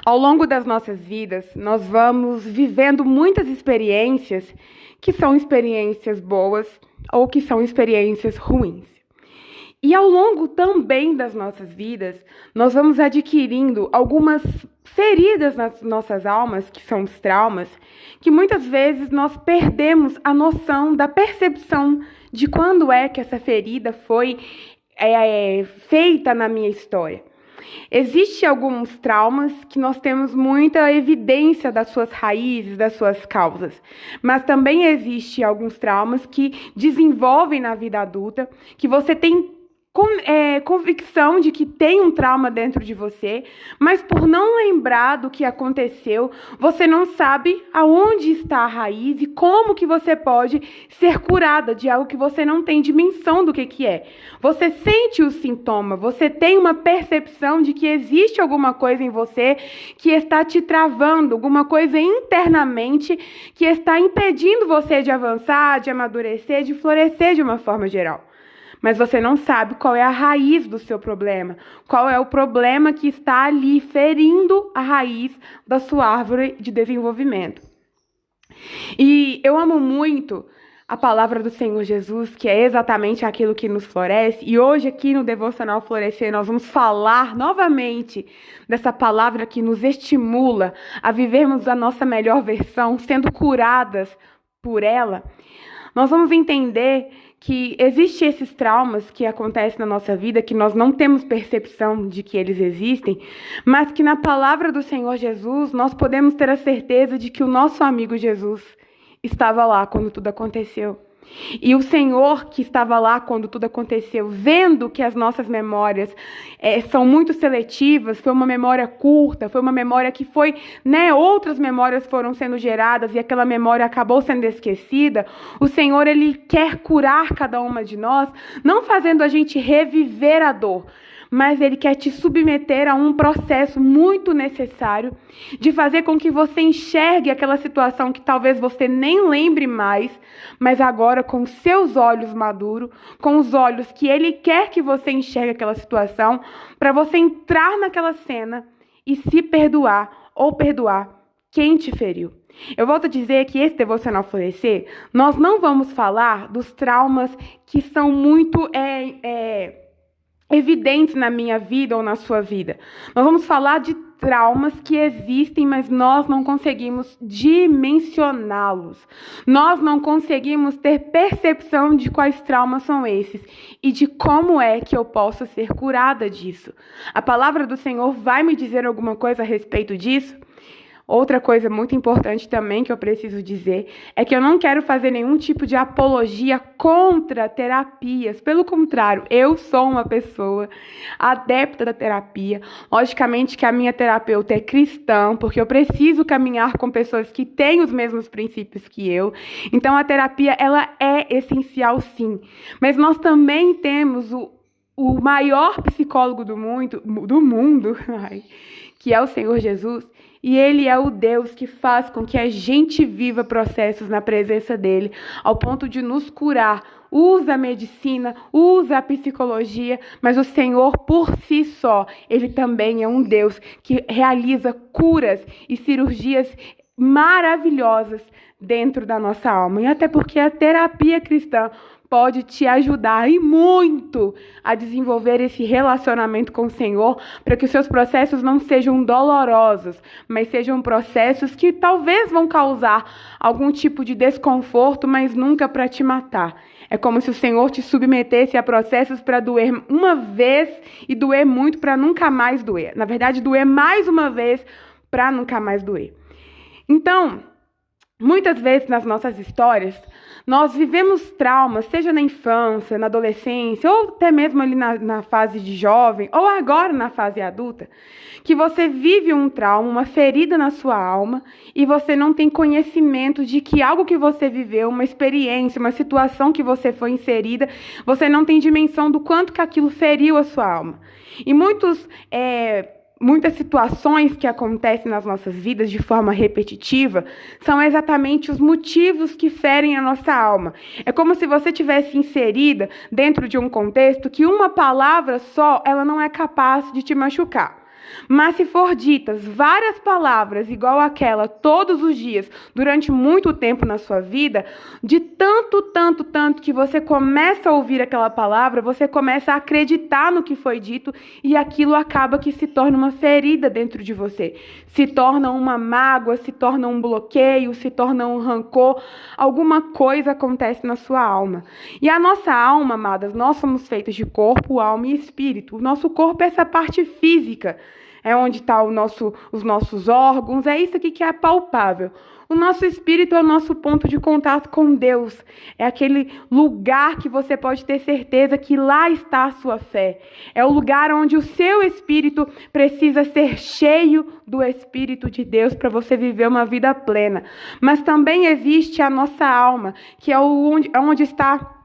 Ao longo das nossas vidas, nós vamos vivendo muitas experiências que são experiências boas ou que são experiências ruins. E ao longo também das nossas vidas, nós vamos adquirindo algumas feridas nas nossas almas, que são os traumas, que muitas vezes nós perdemos a noção da percepção de quando é que essa ferida foi feita na minha história. Existem alguns traumas que nós temos muita evidência das suas raízes, das suas causas, mas também existem alguns traumas que desenvolvem na vida adulta, que você tem convicção de que tem um trauma dentro de você, mas por não lembrar do que aconteceu, você não sabe aonde está a raiz e como que você pode ser curada de algo que você não tem dimensão do que é. Você sente o sintoma, você tem uma percepção de que existe alguma coisa em você que está te travando, alguma coisa internamente que está impedindo você de avançar, de amadurecer, de florescer de uma forma geral. Mas você não sabe qual é a raiz do seu problema, qual é o problema que está ali ferindo a raiz da sua árvore de desenvolvimento. E eu amo muito a palavra do Senhor Jesus, que é exatamente aquilo que nos floresce. E hoje aqui no Devocional Florescer nós vamos falar novamente dessa palavra que nos estimula a vivermos a nossa melhor versão, sendo curadas por ela. Nós vamos entender que existem esses traumas que acontecem na nossa vida, que nós não temos percepção de que eles existem, mas que na palavra do Senhor Jesus nós podemos ter a certeza de que o nosso amigo Jesus estava lá quando tudo aconteceu. E o Senhor que estava lá quando tudo aconteceu, vendo que as nossas memórias são muito seletivas, foi uma memória curta, foi uma memória que foi, outras memórias foram sendo geradas e aquela memória acabou sendo esquecida. O Senhor, Ele quer curar cada uma de nós, não fazendo a gente reviver a dor, mas Ele quer te submeter a um processo muito necessário de fazer com que você enxergue aquela situação que talvez você nem lembre mais, mas agora com seus olhos maduros, com os olhos que Ele quer que você enxergue aquela situação, para você entrar naquela cena e se perdoar ou perdoar quem te feriu. Eu volto a dizer que esse Devocional Florescer, nós não vamos falar dos traumas que são muito evidentes na minha vida ou na sua vida. Nós vamos falar de traumas que existem, mas nós não conseguimos dimensioná-los. Nós não conseguimos ter percepção de quais traumas são esses e de como é que eu posso ser curada disso. A palavra do Senhor vai me dizer alguma coisa a respeito disso? Outra coisa muito importante também que eu preciso dizer é que eu não quero fazer nenhum tipo de apologia contra terapias. Pelo contrário, eu sou uma pessoa adepta da terapia. Logicamente que a minha terapeuta é cristã, porque eu preciso caminhar com pessoas que têm os mesmos princípios que eu. Então a terapia, ela é essencial sim. Mas nós também temos o maior psicólogo do mundo, que é o Senhor Jesus. E Ele é o Deus que faz com que a gente viva processos na presença dEle, ao ponto de nos curar. Usa a medicina, usa a psicologia, mas o Senhor por si só, Ele também é um Deus que realiza curas e cirurgias maravilhosas dentro da nossa alma. E até porque a terapia cristã pode te ajudar e muito a desenvolver esse relacionamento com o Senhor, para que os seus processos não sejam dolorosos, mas sejam processos que talvez vão causar algum tipo de desconforto, mas nunca para te matar. É como se o Senhor te submetesse a processos para doer uma vez e doer muito para nunca mais doer. Na verdade, doer mais uma vez para nunca mais doer. Então, muitas vezes nas nossas histórias, nós vivemos traumas, seja na infância, na adolescência, ou até mesmo ali na fase de jovem, ou agora na fase adulta, que você vive um trauma, uma ferida na sua alma, e você não tem conhecimento de que algo que você viveu, uma experiência, uma situação que você foi inserida, você não tem dimensão do quanto que aquilo feriu a sua alma. E muitas situações que acontecem nas nossas vidas de forma repetitiva são exatamente os motivos que ferem a nossa alma. É como se você tivesse inserida dentro de um contexto que uma palavra só ela não é capaz de te machucar. Mas se for ditas várias palavras igual àquela todos os dias, durante muito tempo na sua vida, de tanto que você começa a ouvir aquela palavra, você começa a acreditar no que foi dito e aquilo acaba que se torna uma ferida dentro de você. Se torna uma mágoa, se torna um bloqueio, se torna um rancor, alguma coisa acontece na sua alma. E a nossa alma, amadas, nós somos feitos de corpo, alma e espírito. O nosso corpo é essa parte física, é onde estão os nossos órgãos, é isso aqui que é palpável. O nosso espírito é o nosso ponto de contato com Deus. É aquele lugar que você pode ter certeza que lá está a sua fé. É o lugar onde o seu espírito precisa ser cheio do Espírito de Deus para você viver uma vida plena. Mas também existe a nossa alma, que é onde está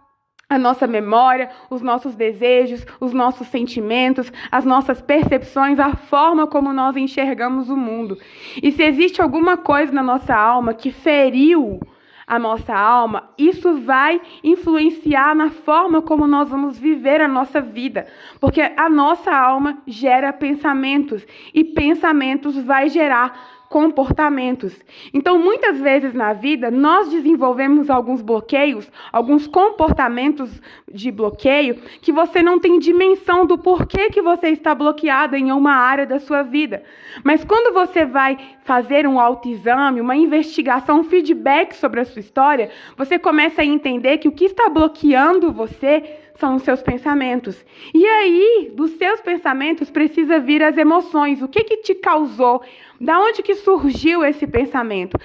a nossa memória, os nossos desejos, os nossos sentimentos, as nossas percepções, a forma como nós enxergamos o mundo. E se existe alguma coisa na nossa alma que feriu a nossa alma, isso vai influenciar na forma como nós vamos viver a nossa vida. Porque a nossa alma gera pensamentos e pensamentos vai gerar comportamentos. Então, muitas vezes na vida, nós desenvolvemos alguns bloqueios, alguns comportamentos de bloqueio, que você não tem dimensão do porquê que você está bloqueado em uma área da sua vida. Mas quando você vai fazer um autoexame, uma investigação, um feedback sobre a sua história, você começa a entender que o que está bloqueando você são os seus pensamentos. E aí, dos seus pensamentos, precisa vir as emoções. O que te causou? Da onde que surgiu esse pensamento?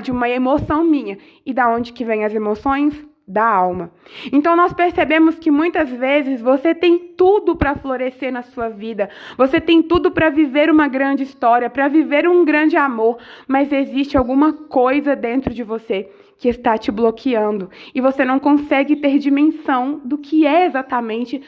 De uma emoção minha. E da onde que vem as emoções? Da alma. Então, nós percebemos que muitas vezes você tem tudo para florescer na sua vida. Você tem tudo para viver uma grande história, para viver um grande amor. Mas existe alguma coisa dentro de você que está te bloqueando. E você não consegue ter dimensão do que é exatamente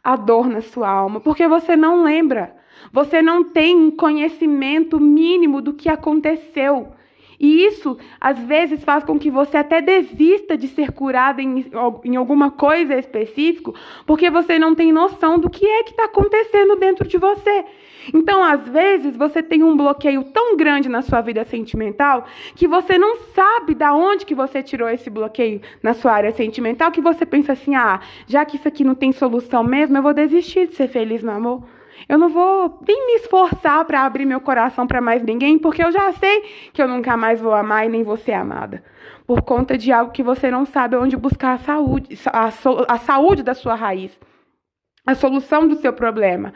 a dor na sua alma. Porque você não lembra. Você não tem um conhecimento mínimo do que aconteceu. E isso, às vezes, faz com que você até desista de ser curado em alguma coisa específica, porque você não tem noção do que é que está acontecendo dentro de você. Então, às vezes, você tem um bloqueio tão grande na sua vida sentimental que você não sabe de onde que você tirou esse bloqueio na sua área sentimental, que você pensa assim, já que isso aqui não tem solução mesmo, eu vou desistir de ser feliz no amor. Eu não vou nem me esforçar para abrir meu coração para mais ninguém, porque eu já sei que eu nunca mais vou amar e nem vou ser amada. Por conta de algo que você não sabe onde buscar a saúde da sua raiz, a solução do seu problema,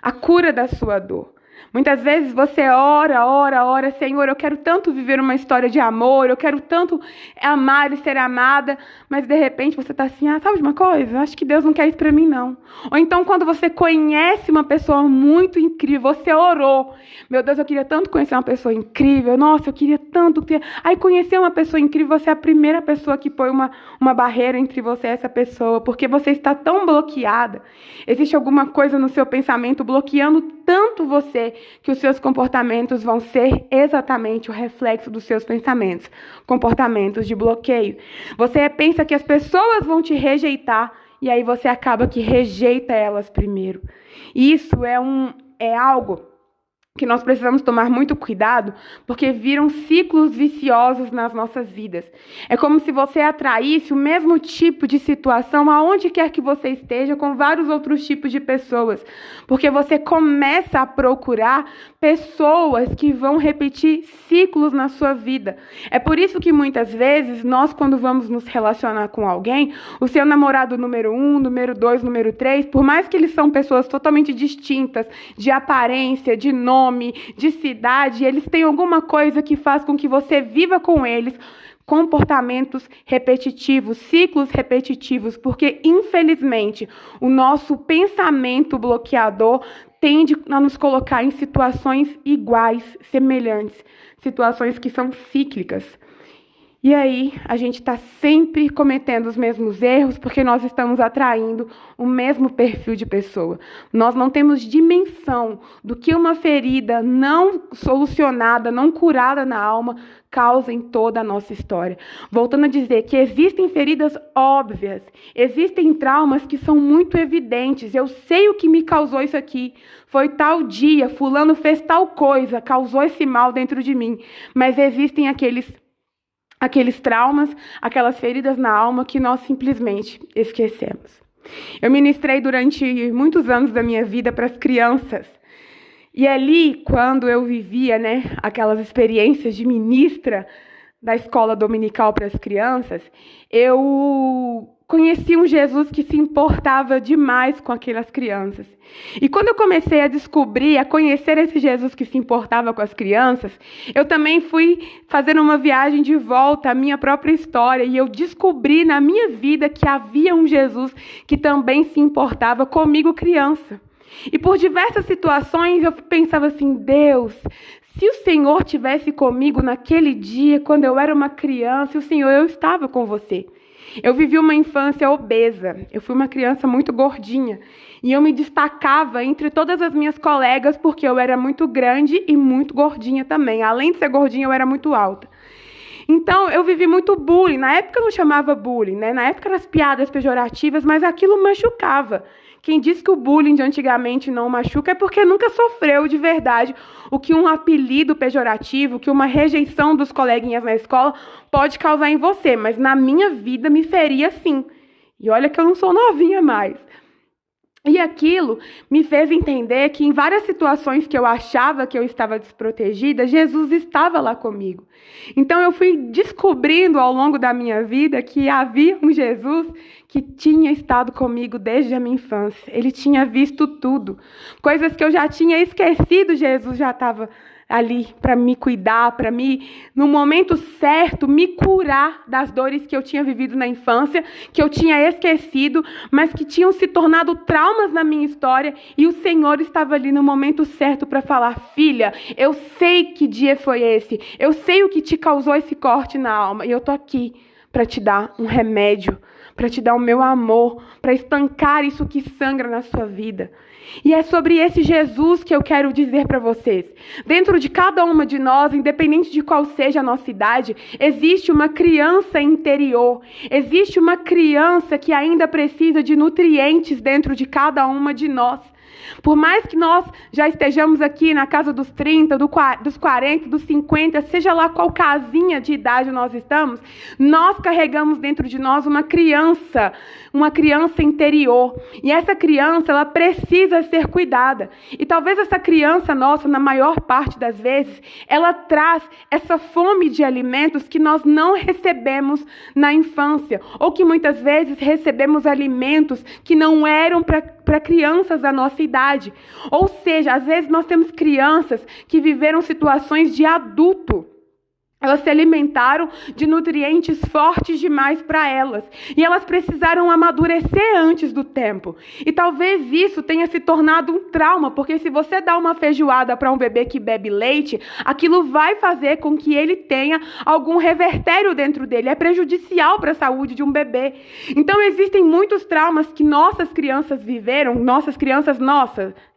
a cura da sua dor. Muitas vezes você ora, Senhor, eu quero tanto viver uma história de amor, eu quero tanto amar e ser amada, mas de repente você está assim, sabe de uma coisa? Acho que Deus não quer isso para mim, não. Ou então quando você conhece uma pessoa muito incrível, você orou, meu Deus, eu queria tanto conhecer uma pessoa incrível, nossa, eu queria tanto ter... Aí conhecer uma pessoa incrível, você é a primeira pessoa que põe uma barreira entre você e essa pessoa, porque você está tão bloqueada, existe alguma coisa no seu pensamento bloqueando tanto você, que os seus comportamentos vão ser exatamente o reflexo dos seus pensamentos, comportamentos de bloqueio. Você pensa que as pessoas vão te rejeitar e aí você acaba que rejeita elas primeiro. Isso é algo que nós precisamos tomar muito cuidado, porque viram ciclos viciosos nas nossas vidas. É como se você atraísse o mesmo tipo de situação aonde quer que você esteja, com vários outros tipos de pessoas, porque você começa a procurar pessoas que vão repetir ciclos na sua vida. É por isso que muitas vezes nós, quando vamos nos relacionar com alguém, o seu namorado número 1, número 2, número 3, por mais que eles são pessoas totalmente distintas, de aparência, de nome, de cidade, eles têm alguma coisa que faz com que você viva com eles comportamentos repetitivos, ciclos repetitivos, porque, infelizmente, o nosso pensamento bloqueador tende a nos colocar em situações iguais, semelhantes, situações que são cíclicas. E aí, a gente está sempre cometendo os mesmos erros porque nós estamos atraindo o mesmo perfil de pessoa. Nós não temos dimensão do que uma ferida não solucionada, não curada na alma, causa em toda a nossa história. Voltando a dizer que existem feridas óbvias, existem traumas que são muito evidentes. Eu sei o que me causou isso aqui. Foi tal dia, fulano fez tal coisa, causou esse mal dentro de mim. Mas existem aqueles traumas, aquelas feridas na alma que nós simplesmente esquecemos. Eu ministrei durante muitos anos da minha vida para as crianças. E ali, quando eu vivia, aquelas experiências de ministra da escola dominical para as crianças, eu conheci um Jesus que se importava demais com aquelas crianças. E quando eu comecei a descobrir, a conhecer esse Jesus que se importava com as crianças, eu também fui fazer uma viagem de volta à minha própria história e eu descobri na minha vida que havia um Jesus que também se importava comigo, criança. E por diversas situações eu pensava assim, Deus, se o Senhor tivesse comigo naquele dia, quando eu era uma criança, o Senhor, eu estava com você. Eu vivi uma infância obesa, eu fui uma criança muito gordinha e eu me destacava entre todas as minhas colegas porque eu era muito grande e muito gordinha também. Além de ser gordinha, eu era muito alta. Então, eu vivi muito bullying. Na época eu não chamava bullying, Na época eram as piadas pejorativas, mas aquilo machucava. Quem diz que o bullying de antigamente não machuca é porque nunca sofreu de verdade o que um apelido pejorativo, que uma rejeição dos coleguinhas na escola pode causar em você. Mas na minha vida me feria sim. E olha que eu não sou novinha mais. E aquilo me fez entender que em várias situações que eu achava que eu estava desprotegida, Jesus estava lá comigo. Então eu fui descobrindo ao longo da minha vida que havia um Jesus que tinha estado comigo desde a minha infância. Ele tinha visto tudo. Coisas que eu já tinha esquecido, Jesus já estava ali para me cuidar, para no momento certo, me curar das dores que eu tinha vivido na infância, que eu tinha esquecido, mas que tinham se tornado traumas na minha história, e o Senhor estava ali no momento certo para falar, filha, eu sei que dia foi esse, eu sei o que te causou esse corte na alma, e eu estou aqui para te dar um remédio, para te dar o meu amor, para estancar isso que sangra na sua vida. E é sobre esse Jesus que eu quero dizer para vocês. Dentro de cada uma de nós, independente de qual seja a nossa idade, existe uma criança interior. Existe uma criança que ainda precisa de nutrientes dentro de cada uma de nós. Por mais que nós já estejamos aqui na casa dos 30, dos 40, dos 50, seja lá qual casinha de idade nós estamos, nós carregamos dentro de nós uma criança interior. E essa criança, ela precisa ser cuidada. E talvez essa criança nossa, na maior parte das vezes, ela traz essa fome de alimentos que nós não recebemos na infância. Ou que muitas vezes recebemos alimentos que não eram para crianças da nossa idade. Ou seja, às vezes nós temos crianças que viveram situações de adulto. Elas se alimentaram de nutrientes fortes demais para elas. E elas precisaram amadurecer antes do tempo. E talvez isso tenha se tornado um trauma, porque se você dá uma feijoada para um bebê que bebe leite, aquilo vai fazer com que ele tenha algum revertério dentro dele. É prejudicial para a saúde de um bebê. Então existem muitos traumas que nossas crianças viveram,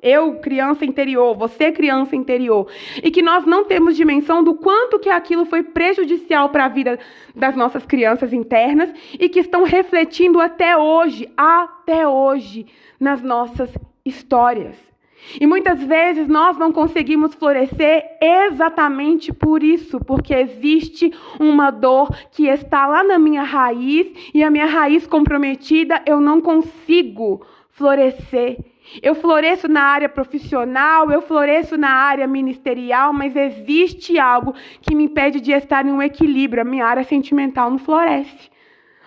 eu, criança interior, você, criança interior, e que nós não temos dimensão do quanto que aquilo foi prejudicial para a vida das nossas crianças internas e que estão refletindo até hoje, nas nossas histórias. E muitas vezes nós não conseguimos florescer exatamente por isso, porque existe uma dor que está lá na minha raiz e a minha raiz comprometida, eu não consigo florescer. Eu floresço na área profissional, eu floresço na área ministerial, mas existe algo que me impede de estar em um equilíbrio. A minha área sentimental não floresce.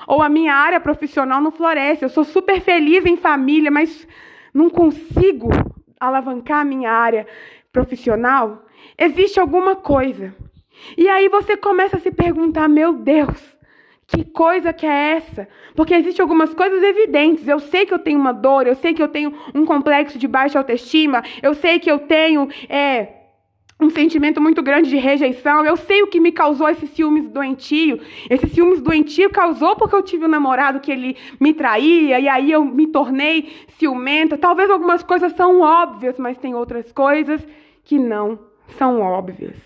Ou a minha área profissional não floresce. Eu sou super feliz em família, mas não consigo alavancar a minha área profissional. Existe alguma coisa. E aí você começa a se perguntar, meu Deus, que coisa que é essa? Porque existem algumas coisas evidentes. Eu sei que eu tenho uma dor, eu sei que eu tenho um complexo de baixa autoestima, eu sei que eu tenho um sentimento muito grande de rejeição. Eu sei o que me causou esse ciúmes doentio. Esse ciúmes doentio causou porque eu tive um namorado que ele me traía, e aí eu me tornei ciumenta. Talvez algumas coisas são óbvias, mas tem outras coisas que não são óbvias.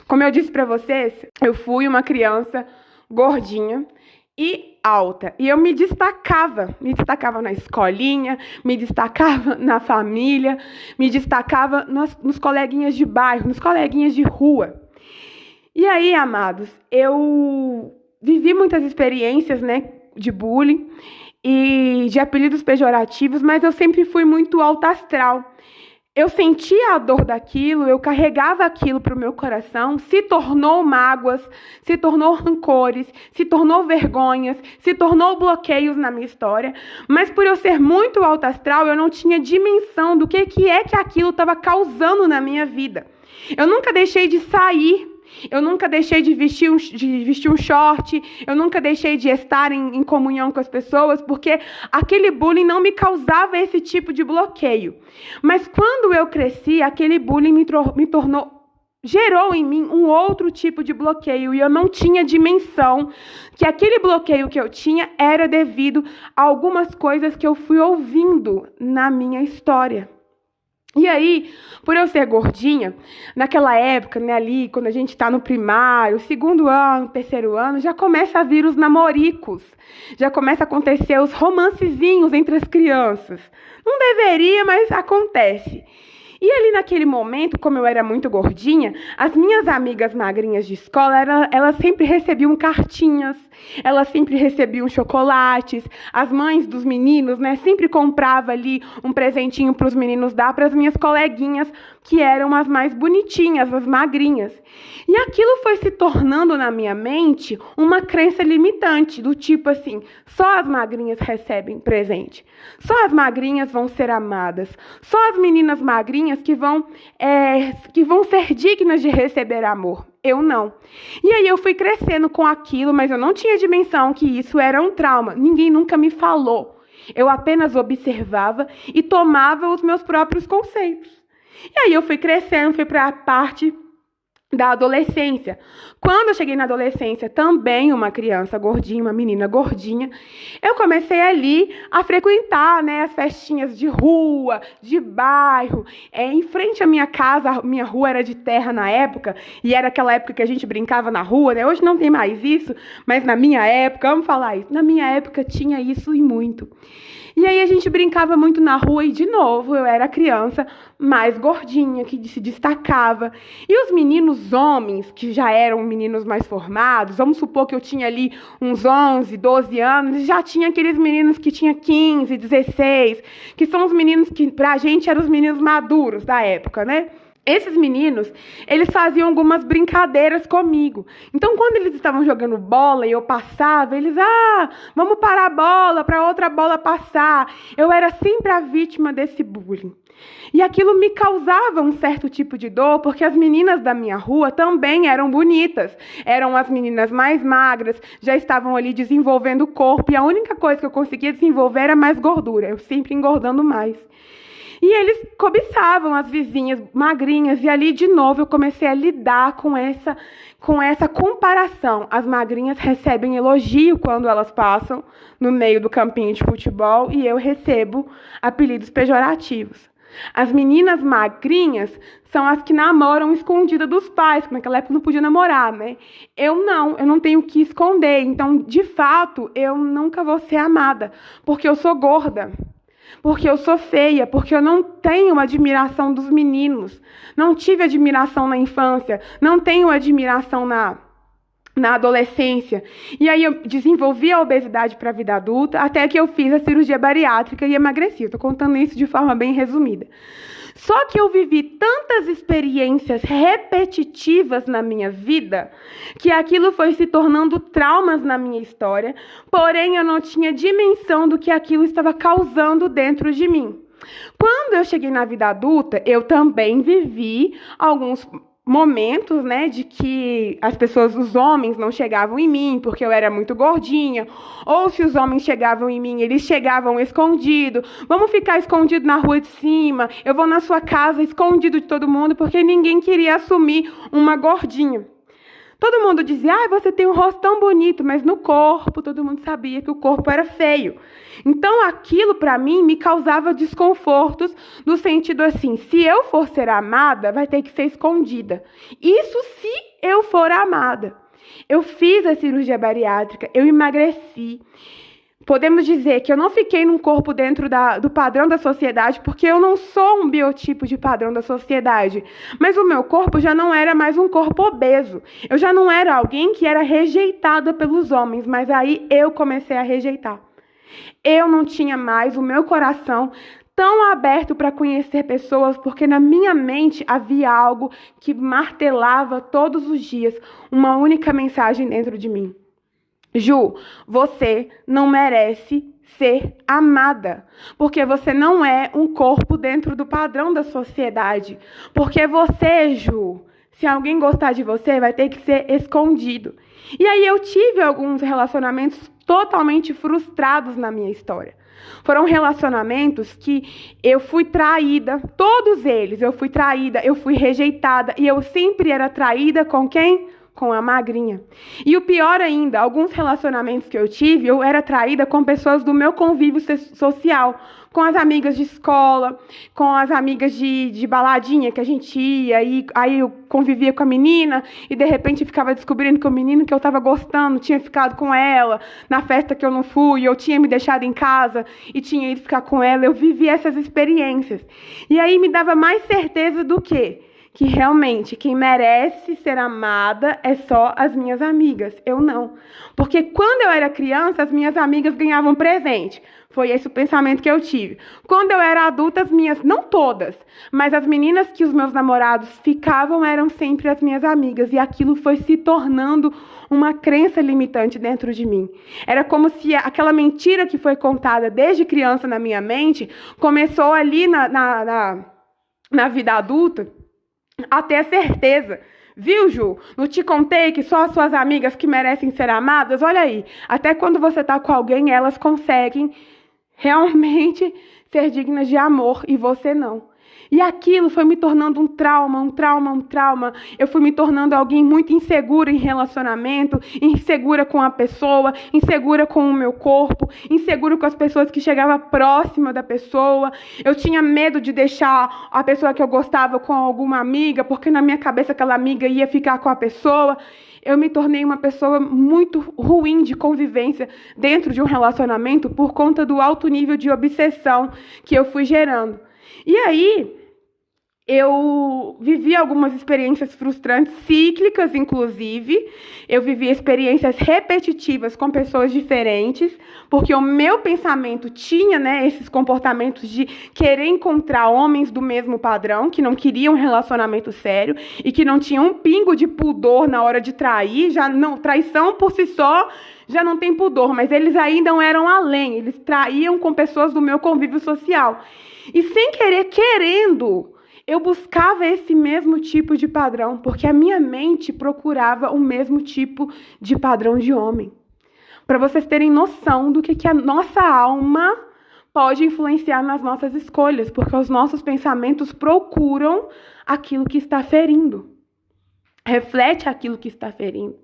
Como eu disse para vocês, eu fui uma criança gordinha e alta. E eu me destacava na escolinha, me destacava na família, me destacava nos coleguinhas de bairro, nos coleguinhas de rua. E aí, amados, eu vivi muitas experiências, né, de bullying e de apelidos pejorativos, mas eu sempre fui muito alta astral. Eu sentia a dor daquilo, eu carregava aquilo para o meu coração, se tornou mágoas, se tornou rancores, se tornou vergonhas, se tornou bloqueios na minha história. Mas por eu ser muito alta astral, eu não tinha dimensão do que é que aquilo estava causando na minha vida. Eu nunca deixei de sair. Eu nunca deixei de vestir um short, eu nunca deixei de estar em comunhão com as pessoas, porque aquele bullying não me causava esse tipo de bloqueio. Mas quando eu cresci, aquele bullying gerou em mim um outro tipo de bloqueio, e eu não tinha dimensão que aquele bloqueio que eu tinha era devido a algumas coisas que eu fui ouvindo na minha história. E aí, por eu ser gordinha, naquela época, né, ali, quando a gente está no primário, segundo ano, terceiro ano, já começa a vir os namoricos, já começa a acontecer os romancezinhos entre as crianças. Não deveria, mas acontece. E ali naquele momento, como eu era muito gordinha, as minhas amigas magrinhas de escola, elas sempre recebiam cartinhas, elas sempre recebiam chocolates, as mães dos meninos, né, sempre compravam ali um presentinho para os meninos dar para as minhas coleguinhas, que eram as mais bonitinhas, as magrinhas. E aquilo foi se tornando na minha mente uma crença limitante, do tipo assim, só as magrinhas recebem presente, só as magrinhas vão ser amadas, só as meninas magrinhas que vão ser dignas de receber amor. Eu não. E aí eu fui crescendo com aquilo, mas eu não tinha dimensão que isso era um trauma. Ninguém nunca me falou. Eu apenas observava e tomava os meus próprios conceitos. E aí eu fui crescendo, fui para a parte da adolescência. Quando eu cheguei na adolescência, também uma criança gordinha, uma menina gordinha, eu comecei ali a frequentar, né, as festinhas de rua, de bairro. Em frente à minha casa, a minha rua era de terra na época, e era aquela época que a gente brincava na rua, né? Hoje não tem mais isso, mas na minha época, vamos falar isso, na minha época tinha isso e muito. E aí a gente brincava muito na rua e, de novo, eu era a criança mais gordinha, que se destacava. E os meninos homens, que já eram meninos mais formados, vamos supor que eu tinha ali uns 11, 12 anos, já tinha aqueles meninos que tinham 15, 16, que são os meninos que, pra gente, eram os meninos maduros da época, né? Esses meninos, eles faziam algumas brincadeiras comigo. Então, quando eles estavam jogando bola e eu passava, eles, vamos parar a bola para outra bola passar. Eu era sempre a vítima desse bullying. E aquilo me causava um certo tipo de dor, porque as meninas da minha rua também eram bonitas. Eram as meninas mais magras, já estavam ali desenvolvendo o corpo, e a única coisa que eu conseguia desenvolver era mais gordura. Eu sempre engordando mais. E eles cobiçavam as vizinhas magrinhas, e ali, de novo, eu comecei a lidar com essa comparação. As magrinhas recebem elogio quando elas passam no meio do campinho de futebol, e eu recebo apelidos pejorativos. As meninas magrinhas são as que namoram escondida dos pais, que naquela época não podia namorar, né? Eu não tenho o que esconder. Então, de fato, eu nunca vou ser amada, porque eu sou gorda. Porque eu sou feia, porque eu não tenho admiração dos meninos. Não tive admiração na infância, não tenho admiração na adolescência. E aí eu desenvolvi a obesidade para a vida adulta, até que eu fiz a cirurgia bariátrica e emagreci. Estou contando isso de forma bem resumida. Só que eu vivi tantas experiências repetitivas na minha vida, que aquilo foi se tornando traumas na minha história, porém eu não tinha dimensão do que aquilo estava causando dentro de mim. Quando eu cheguei na vida adulta, eu também vivi alguns momentos, né, de que as pessoas, os homens, não chegavam em mim porque eu era muito gordinha, ou se os homens chegavam em mim, eles chegavam escondido. Vamos ficar escondido na rua de cima, eu vou na sua casa escondido de todo mundo, porque ninguém queria assumir uma gordinha. Todo mundo dizia, você tem um rosto tão bonito, mas no corpo, todo mundo sabia que o corpo era feio. Então, aquilo, para mim, me causava desconfortos, no sentido assim, se eu for ser amada, vai ter que ser escondida. Isso se eu for amada. Eu fiz a cirurgia bariátrica, eu emagreci. Podemos dizer que eu não fiquei num corpo dentro do padrão da sociedade, porque eu não sou um biotipo de padrão da sociedade. Mas o meu corpo já não era mais um corpo obeso. Eu já não era alguém que era rejeitada pelos homens, mas aí eu comecei a rejeitar. Eu não tinha mais o meu coração tão aberto para conhecer pessoas, porque na minha mente havia algo que martelava todos os dias uma única mensagem dentro de mim. Ju, você não merece ser amada, porque você não é um corpo dentro do padrão da sociedade. Porque você, Ju, se alguém gostar de você, vai ter que ser escondido. E aí eu tive alguns relacionamentos totalmente frustrados na minha história. Foram relacionamentos que eu fui traída, todos eles, eu fui traída, eu fui rejeitada, e eu sempre era traída com quem? Com a magrinha. E o pior ainda, alguns relacionamentos que eu tive, eu era traída com pessoas do meu convívio social, com as amigas de escola, com as amigas de baladinha que a gente ia, e aí eu convivia com a menina, e de repente ficava descobrindo que o menino que eu estava gostando tinha ficado com ela, na festa que eu não fui, eu tinha me deixado em casa, e tinha ido ficar com ela. Eu vivi essas experiências. E aí me dava mais certeza do quê? Que realmente quem merece ser amada é só as minhas amigas, eu não. Porque quando eu era criança, as minhas amigas ganhavam presente. Foi esse o pensamento que eu tive. Quando eu era adulta, as minhas, não todas, mas as meninas que os meus namorados ficavam eram sempre as minhas amigas. E aquilo foi se tornando uma crença limitante dentro de mim. Era como se aquela mentira que foi contada desde criança na minha mente começou ali na vida adulta, a ter certeza. Viu, Ju? Não te contei que só as suas amigas que merecem ser amadas? Olha aí, até quando você está com alguém, elas conseguem realmente ser dignas de amor e você não. E aquilo foi me tornando um trauma. Eu fui me tornando alguém muito insegura em relacionamento, insegura com a pessoa, insegura com o meu corpo, insegura com as pessoas que chegavam próxima da pessoa. Eu tinha medo de deixar a pessoa que eu gostava com alguma amiga, porque na minha cabeça aquela amiga ia ficar com a pessoa. Eu me tornei uma pessoa muito ruim de convivência dentro de um relacionamento por conta do alto nível de obsessão que eu fui gerando. E aí, eu vivi algumas experiências frustrantes, cíclicas, inclusive. Eu vivi experiências repetitivas com pessoas diferentes, porque o meu pensamento tinha, esses comportamentos de querer encontrar homens do mesmo padrão, que não queriam um relacionamento sério e que não tinham um pingo de pudor na hora de trair. Traição por si só já não tem pudor, mas eles ainda eram além. Eles traíam com pessoas do meu convívio social. E sem querer, querendo, eu buscava esse mesmo tipo de padrão, porque a minha mente procurava o mesmo tipo de padrão de homem. Para vocês terem noção do que a nossa alma pode influenciar nas nossas escolhas, porque os nossos pensamentos procuram aquilo que está ferindo. Reflete aquilo que está ferindo.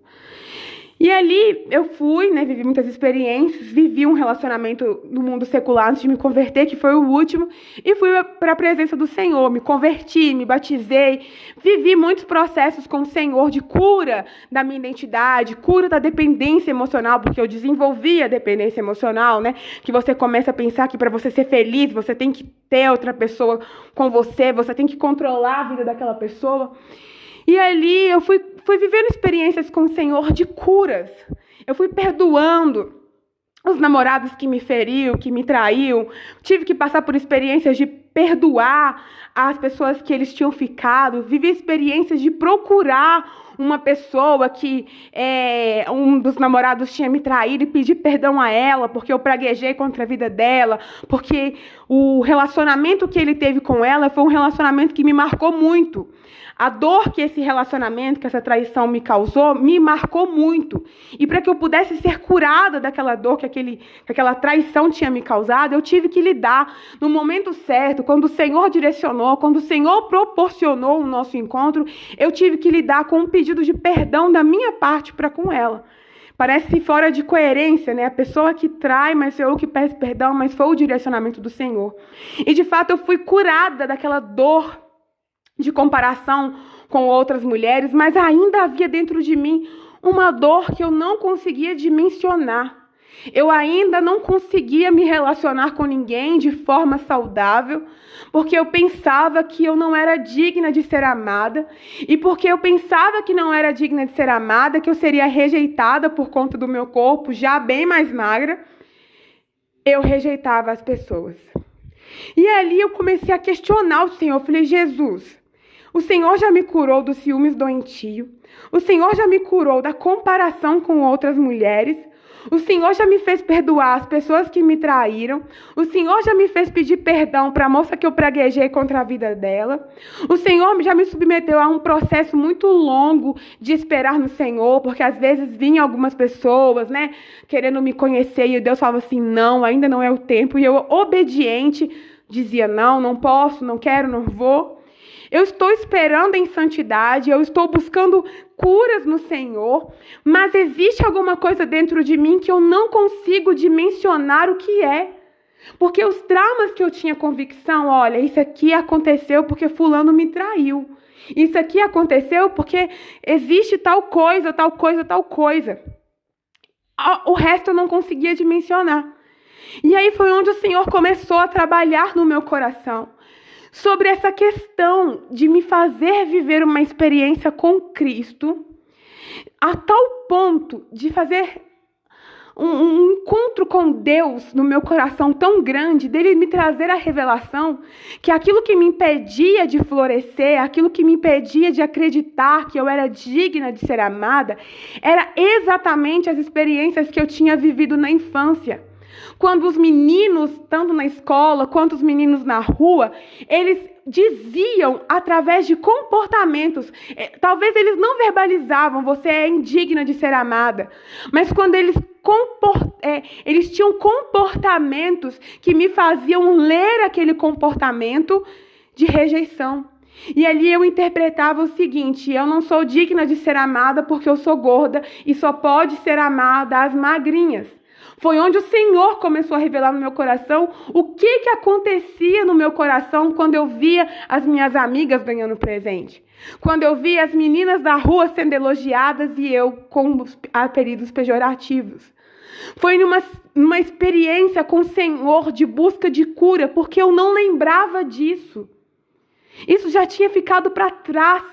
E ali eu fui, vivi muitas experiências, vivi um relacionamento no mundo secular antes de me converter, que foi o último, e fui para a presença do Senhor, me converti, me batizei, vivi muitos processos com o Senhor de cura da minha identidade, cura da dependência emocional, porque eu desenvolvi a dependência emocional, que você começa a pensar que para você ser feliz, você tem que ter outra pessoa com você, você tem que controlar a vida daquela pessoa. E ali eu fui vivendo experiências com o Senhor de curas. Eu fui perdoando os namorados que me feriam, que me traíam. Tive que passar por experiências de perdoar as pessoas que eles tinham ficado. Vivi experiências de procurar uma pessoa que um dos namorados tinha me traído e pedir perdão a ela, porque eu praguejei contra a vida dela, porque o relacionamento que ele teve com ela foi um relacionamento que me marcou muito. A dor que esse relacionamento, que essa traição me causou, me marcou muito. E para que eu pudesse ser curada daquela dor que aquela traição tinha me causado, eu tive que lidar no momento certo, quando o Senhor direcionou, quando o Senhor proporcionou o nosso encontro, eu tive que lidar com um pedido de perdão da minha parte para com ela. Parece fora de coerência, né? A pessoa que trai, mas sou eu que peço perdão, mas foi o direcionamento do Senhor. E de fato eu fui curada daquela dor de comparação com outras mulheres, mas ainda havia dentro de mim uma dor que eu não conseguia dimensionar. Eu ainda não conseguia me relacionar com ninguém de forma saudável, porque eu pensava que eu não era digna de ser amada, e porque eu pensava que não era digna de ser amada, que eu seria rejeitada por conta do meu corpo, já bem mais magra, eu rejeitava as pessoas. E ali eu comecei a questionar o Senhor. Eu falei, Jesus, o Senhor já me curou do ciúmes doentio. O Senhor já me curou da comparação com outras mulheres. O Senhor já me fez perdoar as pessoas que me traíram. O Senhor já me fez pedir perdão para a moça que eu praguejei contra a vida dela. O Senhor já me submeteu a um processo muito longo de esperar no Senhor, porque às vezes vinham algumas pessoas, né, querendo me conhecer, e Deus falava assim, não, ainda não é o tempo. E eu, obediente, dizia, não, não posso, não quero, não vou. Eu estou esperando em santidade, eu estou buscando curas no Senhor, mas existe alguma coisa dentro de mim que eu não consigo dimensionar o que é. Porque os traumas que eu tinha convicção, olha, isso aqui aconteceu porque fulano me traiu. Isso aqui aconteceu porque existe tal coisa, tal coisa, tal coisa. O resto eu não conseguia dimensionar. E aí foi onde o Senhor começou a trabalhar no meu coração sobre essa questão de me fazer viver uma experiência com Cristo, a tal ponto de fazer um encontro com Deus no meu coração tão grande, dele me trazer a revelação que aquilo que me impedia de florescer, aquilo que me impedia de acreditar que eu era digna de ser amada, era exatamente as experiências que eu tinha vivido na infância. Quando os meninos, tanto na escola quanto os meninos na rua, eles diziam através de comportamentos, talvez eles não verbalizavam, você é indigna de ser amada, mas quando eles tinham comportamentos que me faziam ler aquele comportamento de rejeição. E ali eu interpretava o seguinte, eu não sou digna de ser amada porque eu sou gorda e só pode ser amada as magrinhas. Foi onde o Senhor começou a revelar no meu coração o que acontecia no meu coração quando eu via as minhas amigas ganhando presente. Quando eu via as meninas da rua sendo elogiadas e eu com apelidos pejorativos. Foi numa experiência com o Senhor de busca de cura, porque eu não lembrava disso. Isso já tinha ficado para trás.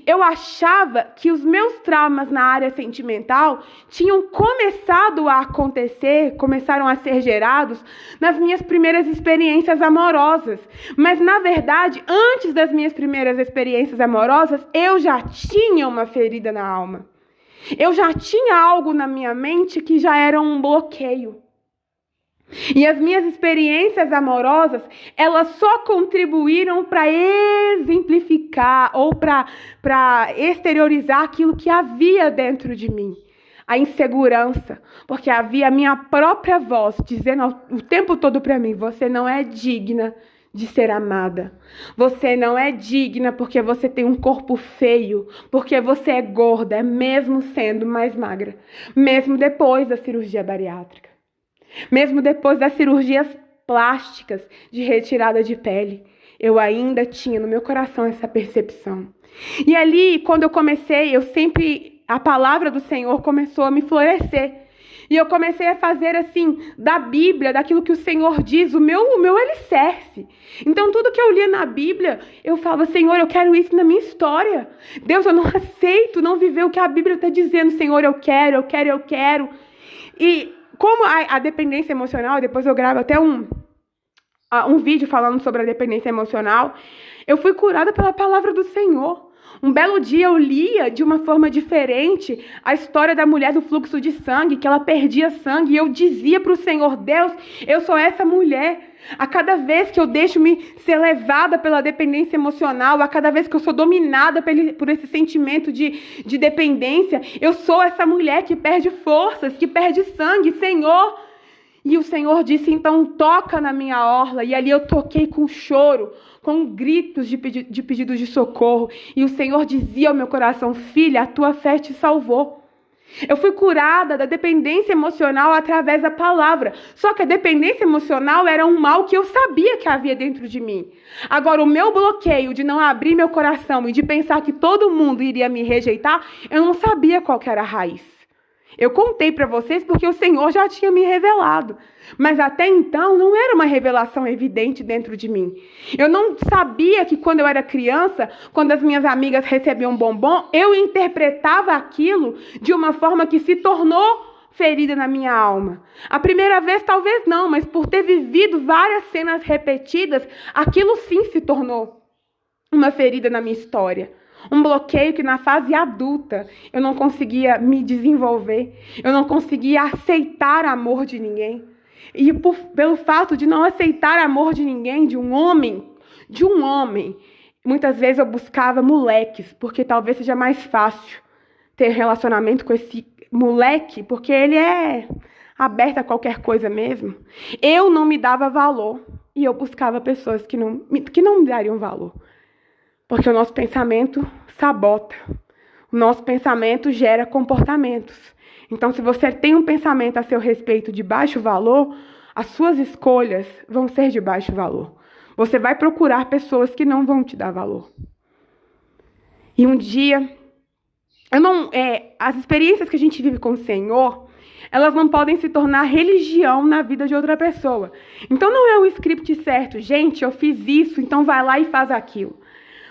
Eu achava que os meus traumas na área sentimental tinham começado a acontecer, começaram a ser gerados nas minhas primeiras experiências amorosas. Mas, na verdade, antes das minhas primeiras experiências amorosas, eu já tinha uma ferida na alma. Eu já tinha algo na minha mente que já era um bloqueio. E as minhas experiências amorosas, elas só contribuíram para exemplificar ou para exteriorizar aquilo que havia dentro de mim. A insegurança, porque havia a minha própria voz dizendo o tempo todo para mim, você não é digna de ser amada. Você não é digna porque você tem um corpo feio, porque você é gorda, mesmo sendo mais magra, mesmo depois da cirurgia bariátrica. Mesmo depois das cirurgias plásticas de retirada de pele, eu ainda tinha no meu coração essa percepção. E ali, quando eu comecei, a palavra do Senhor começou a me florescer. E eu comecei a fazer assim, da Bíblia, daquilo que o Senhor diz, o meu alicerce. Então, tudo que eu lia na Bíblia, eu falava, Senhor, eu quero isso na minha história. Deus, eu não aceito não viver o que a Bíblia está dizendo. Senhor, eu quero. E como a dependência emocional, depois eu gravo até um vídeo falando sobre a dependência emocional, eu fui curada pela palavra do Senhor. Um belo dia eu lia de uma forma diferente a história da mulher do fluxo de sangue, que ela perdia sangue, e eu dizia para o Senhor: Deus, eu sou essa mulher. A cada vez que eu deixo-me ser levada pela dependência emocional, a cada vez que eu sou dominada por esse sentimento de dependência, eu sou essa mulher que perde forças, que perde sangue, Senhor. E o Senhor disse: então toca na minha orla. E ali eu toquei com choro, com gritos de pedidos de socorro. E o Senhor dizia ao meu coração: filha, a tua fé te salvou. Eu fui curada da dependência emocional através da palavra. Só que a dependência emocional era um mal que eu sabia que havia dentro de mim. Agora, o meu bloqueio de não abrir meu coração e de pensar que todo mundo iria me rejeitar, eu não sabia qual que era a raiz. Eu contei para vocês porque o Senhor já tinha me revelado. Mas até então não era uma revelação evidente dentro de mim. Eu não sabia que quando eu era criança, quando as minhas amigas recebiam bombom, eu interpretava aquilo de uma forma que se tornou ferida na minha alma. A primeira vez talvez não, mas por ter vivido várias cenas repetidas, aquilo sim se tornou uma ferida na minha história. Um bloqueio que na fase adulta eu não conseguia me desenvolver, eu não conseguia aceitar amor de ninguém. E pelo fato de não aceitar amor de ninguém, de um homem, muitas vezes eu buscava moleques, porque talvez seja mais fácil ter relacionamento com esse moleque, porque ele é aberto a qualquer coisa mesmo. Eu não me dava valor e eu buscava pessoas que não me dariam valor. Porque o nosso pensamento sabota. O nosso pensamento gera comportamentos. Então, se você tem um pensamento a seu respeito de baixo valor, as suas escolhas vão ser de baixo valor. Você vai procurar pessoas que não vão te dar valor. E um dia, as experiências que a gente vive com o Senhor, elas não podem se tornar religião na vida de outra pessoa. Então, não é um script certo. Gente, eu fiz isso, então vai lá e faz aquilo.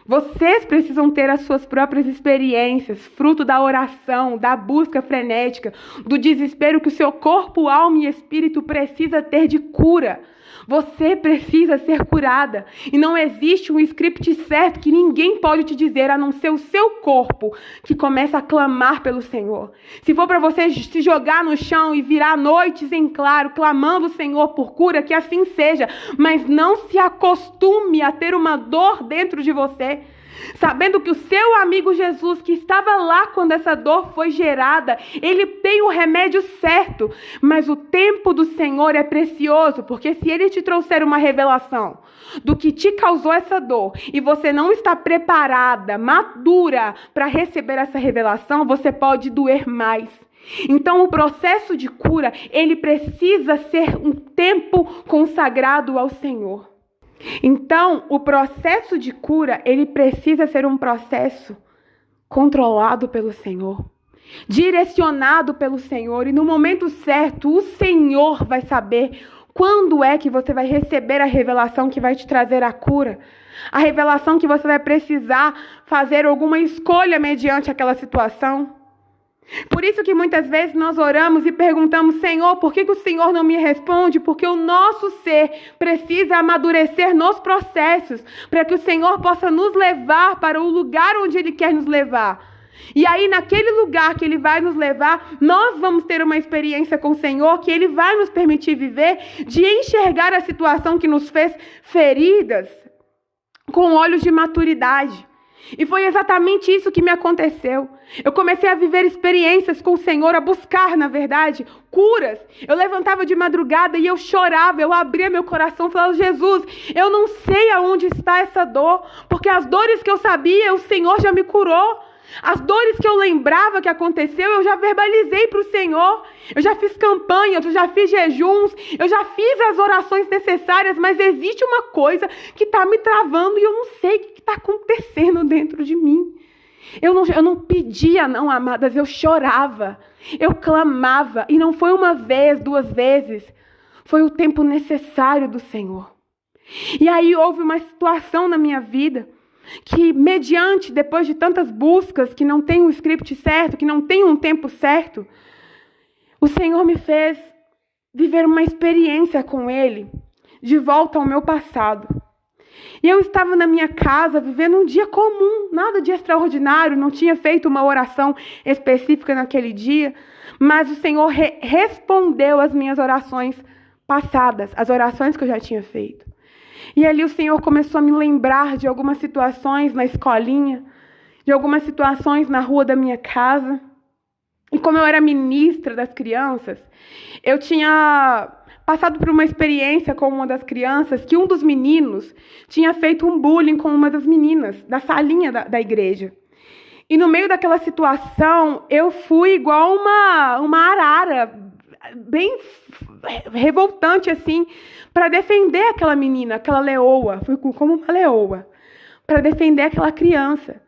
Vocês precisam ter as suas próprias experiências, fruto da oração, da busca frenética, do desespero que o seu corpo, alma e espírito precisa ter de cura. Você precisa ser curada. E não existe um script certo que ninguém pode te dizer, a não ser o seu corpo, que começa a clamar pelo Senhor. Se for para você se jogar no chão e virar noites em claro, clamando o Senhor por cura, que assim seja. Mas não se acostume a ter uma dor dentro de você, sabendo que o seu amigo Jesus, que estava lá quando essa dor foi gerada, ele tem o remédio certo, mas o tempo do Senhor é precioso, porque se ele te trouxer uma revelação do que te causou essa dor, e você não está preparada, madura para receber essa revelação, você pode doer mais. Então, o processo de cura, ele precisa ser um tempo consagrado ao Senhor. Então, o processo de cura, ele precisa ser um processo controlado pelo Senhor, direcionado pelo Senhor, e no momento certo, o Senhor vai saber quando é que você vai receber a revelação que vai te trazer a cura, a revelação que você vai precisar fazer alguma escolha mediante aquela situação. Por isso que muitas vezes nós oramos e perguntamos: Senhor, por que o Senhor não me responde? Porque o nosso ser precisa amadurecer nos processos, para que o Senhor possa nos levar para o lugar onde Ele quer nos levar. E aí, naquele lugar que Ele vai nos levar, nós vamos ter uma experiência com o Senhor que Ele vai nos permitir viver, de enxergar a situação que nos fez feridas com olhos de maturidade. E foi exatamente isso que me aconteceu. Eu comecei a viver experiências com o Senhor, a buscar, na verdade, curas. Eu levantava de madrugada e eu chorava, eu abria meu coração e falava: Jesus, eu não sei aonde está essa dor, porque as dores que eu sabia, o Senhor já me curou. As dores que eu lembrava que aconteceu, eu já verbalizei para o Senhor. Eu já fiz campanhas, eu já fiz jejuns, eu já fiz as orações necessárias, mas existe uma coisa que está me travando e eu não sei o que está acontecendo dentro de mim. Eu não pedia, não, amadas, eu chorava, eu clamava, e não foi uma vez, 2 vezes, foi o tempo necessário do Senhor. E aí houve uma situação na minha vida, que mediante, depois de tantas buscas, que não tem um script certo, que não tem um tempo certo, o Senhor me fez viver uma experiência com Ele, de volta ao meu passado. E eu estava na minha casa, vivendo um dia comum, nada de extraordinário, não tinha feito uma oração específica naquele dia, mas o Senhor respondeu às minhas orações passadas, as orações que eu já tinha feito. E ali o Senhor começou a me lembrar de algumas situações na escolinha, de algumas situações na rua da minha casa. E como eu era ministra das crianças, eu tinha passado por uma experiência com uma das crianças que um dos meninos tinha feito um bullying com uma das meninas da salinha da igreja. E no meio daquela situação, eu fui igual uma arara, bem revoltante assim, para defender aquela menina, aquela leoa. Fui como uma leoa, para defender aquela criança.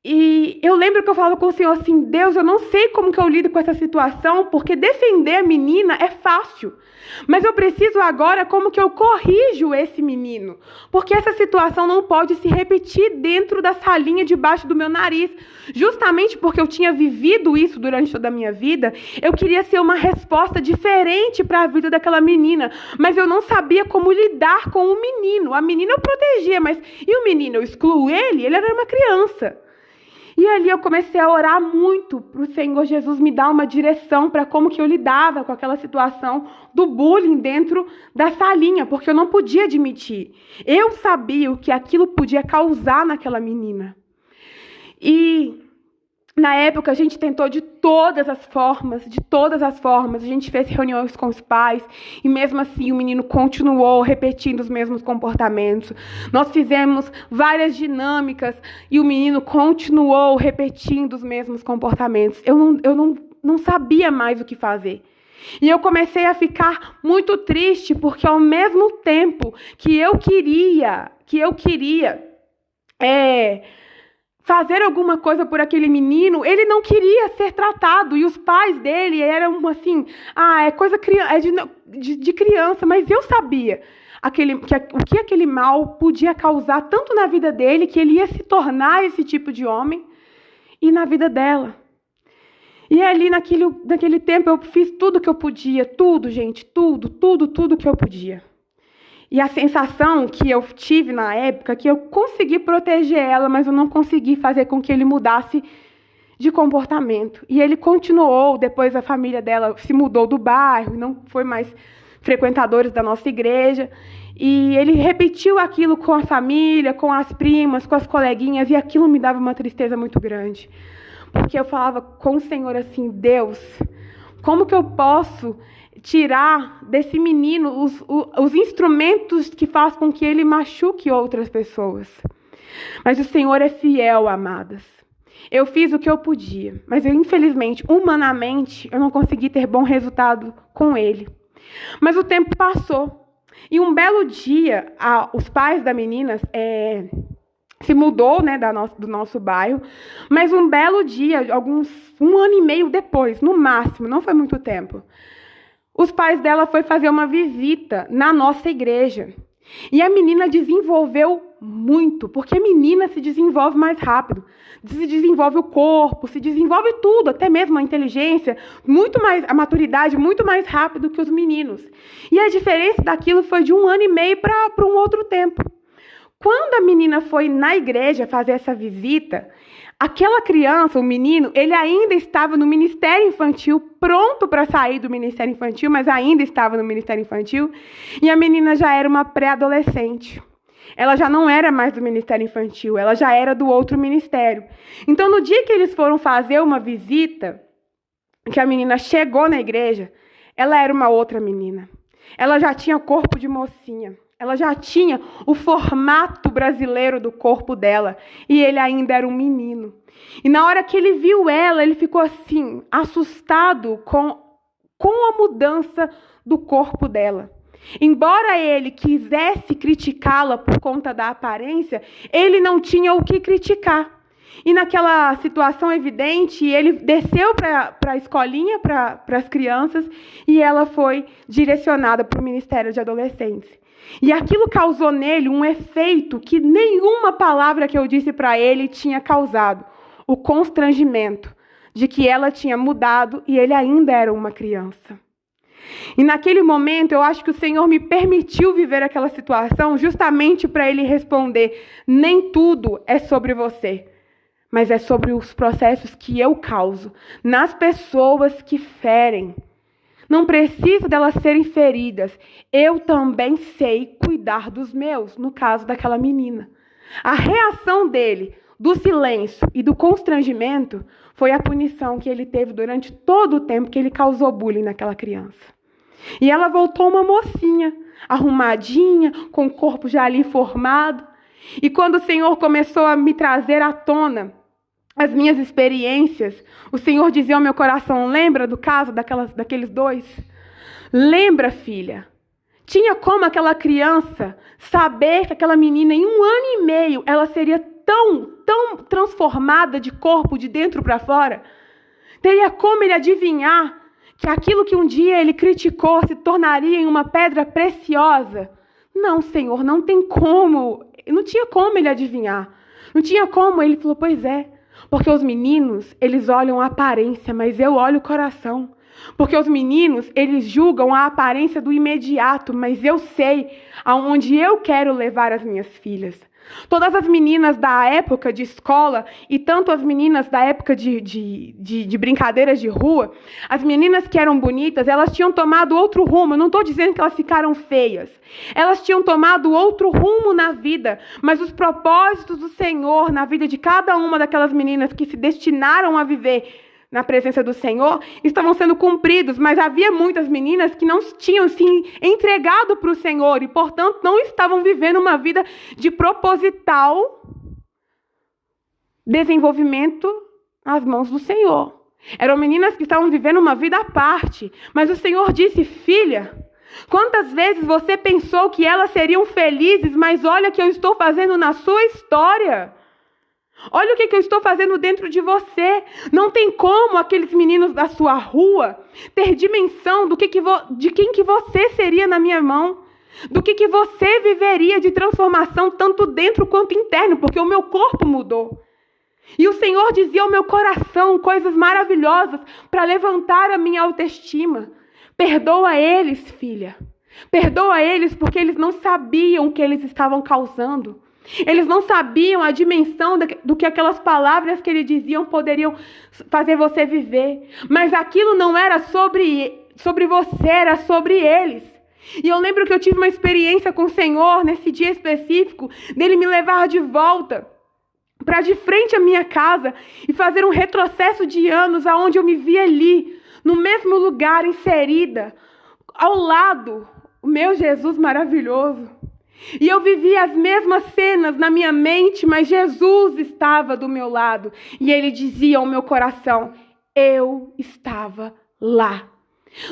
E eu lembro que eu falava com o Senhor assim, Deus, eu não sei como que eu lido com essa situação, porque defender a menina é fácil. Mas eu preciso agora como que eu corrijo esse menino. Porque essa situação não pode se repetir dentro da salinha debaixo do meu nariz. Justamente porque eu tinha vivido isso durante toda a minha vida, eu queria ser uma resposta diferente para a vida daquela menina. Mas eu não sabia como lidar com o menino. A menina eu protegia, mas e o menino? Eu excluo ele? Ele era uma criança. E ali eu comecei a orar muito para o Senhor Jesus me dar uma direção para como que eu lidava com aquela situação do bullying dentro da salinha, porque eu não podia admitir. Eu sabia o que aquilo podia causar naquela menina. E na época a gente tentou de todas as formas, a gente fez reuniões com os pais, e mesmo assim o menino continuou repetindo os mesmos comportamentos. Nós fizemos várias dinâmicas, e o menino continuou repetindo os mesmos comportamentos. Eu não sabia mais o que fazer. E eu comecei a ficar muito triste, porque ao mesmo tempo que eu queria fazer alguma coisa por aquele menino, ele não queria ser tratado, e os pais dele eram assim, de criança, mas eu sabia o que aquele mal podia causar tanto na vida dele, que ele ia se tornar esse tipo de homem, e na vida dela. E ali naquele tempo eu fiz tudo que eu podia, tudo, gente, tudo que eu podia. E a sensação que eu tive na época, que eu consegui proteger ela, mas eu não consegui fazer com que ele mudasse de comportamento. E ele continuou, depois a família dela se mudou do bairro, não foi mais frequentadores da nossa igreja. E ele repetiu aquilo com a família, com as primas, com as coleguinhas, e aquilo me dava uma tristeza muito grande. Porque eu falava com o Senhor assim, Deus, como que eu posso tirar desse menino os instrumentos que fazem com que ele machuque outras pessoas? Mas o Senhor é fiel, amadas. Eu fiz o que eu podia, mas infelizmente, humanamente, eu não consegui ter bom resultado com ele. Mas o tempo passou. E um belo dia, os pais da menina se mudou, né, do nosso bairro, mas um belo dia, um ano e meio depois, no máximo, não foi muito tempo, os pais dela foram fazer uma visita na nossa igreja. E a menina desenvolveu muito, porque a menina se desenvolve mais rápido. Se desenvolve o corpo, se desenvolve tudo, até mesmo a inteligência, a maturidade muito mais rápido que os meninos. E a diferença daquilo foi de um ano e meio para um outro tempo. Quando a menina foi na igreja fazer essa visita, aquela criança, o menino, ele ainda estava no ministério infantil, pronto para sair do ministério infantil, mas ainda estava no ministério infantil, e a menina já era uma pré-adolescente. Ela já não era mais do ministério infantil, ela já era do outro ministério. Então, no dia que eles foram fazer uma visita, que a menina chegou na igreja, ela era uma outra menina. Ela já tinha corpo de mocinha. Ela já tinha o formato brasileiro do corpo dela. E ele ainda era um menino. E na hora que ele viu ela, ele ficou assim, assustado com a mudança do corpo dela. Embora ele quisesse criticá-la por conta da aparência, ele não tinha o que criticar. E naquela situação evidente, ele desceu para a escolinha, para as crianças, e ela foi direcionada para o Ministério de Adolescentes. E aquilo causou nele um efeito que nenhuma palavra que eu disse para ele tinha causado. O constrangimento de que ela tinha mudado e ele ainda era uma criança. E naquele momento, eu acho que o Senhor me permitiu viver aquela situação justamente para Ele responder: nem tudo é sobre você, mas é sobre os processos que eu causo nas pessoas que ferem. Não precisa delas serem feridas. Eu também sei cuidar dos meus, no caso daquela menina. A reação dele, do silêncio e do constrangimento, foi a punição que ele teve durante todo o tempo que ele causou bullying naquela criança. E ela voltou uma mocinha, arrumadinha, com o corpo já ali formado. E quando o Senhor começou a me trazer à tona as minhas experiências, o Senhor dizia ao meu coração: lembra do caso daqueles dois? Lembra, filha? Tinha como aquela criança saber que aquela menina, em 1 ano e meio, ela seria tão transformada de corpo, de dentro para fora? Teria como ele adivinhar que aquilo que um dia ele criticou se tornaria em uma pedra preciosa? Não, Senhor, não tem como. Não tinha como ele adivinhar. Não tinha como. Ele falou: pois é. Porque os meninos, eles olham a aparência, mas eu olho o coração. Porque os meninos, eles julgam a aparência do imediato, mas eu sei aonde eu quero levar as minhas filhas. Todas as meninas da época de escola e tanto as meninas da época de brincadeiras de rua, as meninas que eram bonitas, elas tinham tomado outro rumo. Eu não estou dizendo que elas ficaram feias. Elas tinham tomado outro rumo na vida, mas os propósitos do Senhor na vida de cada uma daquelas meninas que se destinaram a viver na presença do Senhor, estavam sendo cumpridos, mas havia muitas meninas que não tinham se entregado para o Senhor e, portanto, não estavam vivendo uma vida de proposital desenvolvimento nas mãos do Senhor. Eram meninas que estavam vivendo uma vida à parte, mas o Senhor disse: filha, quantas vezes você pensou que elas seriam felizes, mas olha o que eu estou fazendo na sua história. Olha o que eu estou fazendo dentro de você. Não tem como aqueles meninos da sua rua ter dimensão de quem que você seria na minha mão. Do que você viveria de transformação, tanto dentro quanto interno, porque o meu corpo mudou. E o Senhor dizia ao meu coração coisas maravilhosas para levantar a minha autoestima. Perdoa eles, filha. Perdoa eles porque eles não sabiam o que eles estavam causando. Eles não sabiam a dimensão do que aquelas palavras que ele diziam poderiam fazer você viver. Mas aquilo não era sobre você, era sobre eles. E eu lembro que eu tive uma experiência com o Senhor nesse dia específico, dele me levar de volta para de frente à minha casa e fazer um retrocesso de anos aonde eu me via ali, no mesmo lugar, inserida, ao lado, o meu Jesus maravilhoso. E eu vivia as mesmas cenas na minha mente, mas Jesus estava do meu lado. E ele dizia ao meu coração: eu estava lá.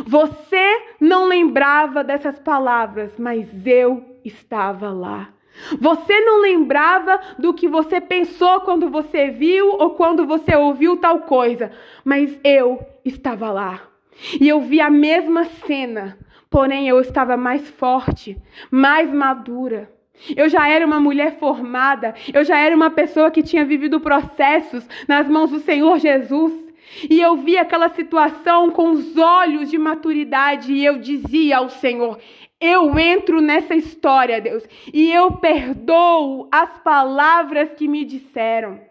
Você não lembrava dessas palavras, mas eu estava lá. Você não lembrava do que você pensou quando você viu ou quando você ouviu tal coisa, mas eu estava lá. E eu vi a mesma cena. Porém, eu estava mais forte, mais madura. Eu já era uma mulher formada. Eu já era uma pessoa que tinha vivido processos nas mãos do Senhor Jesus. E eu vi aquela situação com os olhos de maturidade. E eu dizia ao Senhor: eu entro nessa história, Deus. E eu perdoo as palavras que me disseram.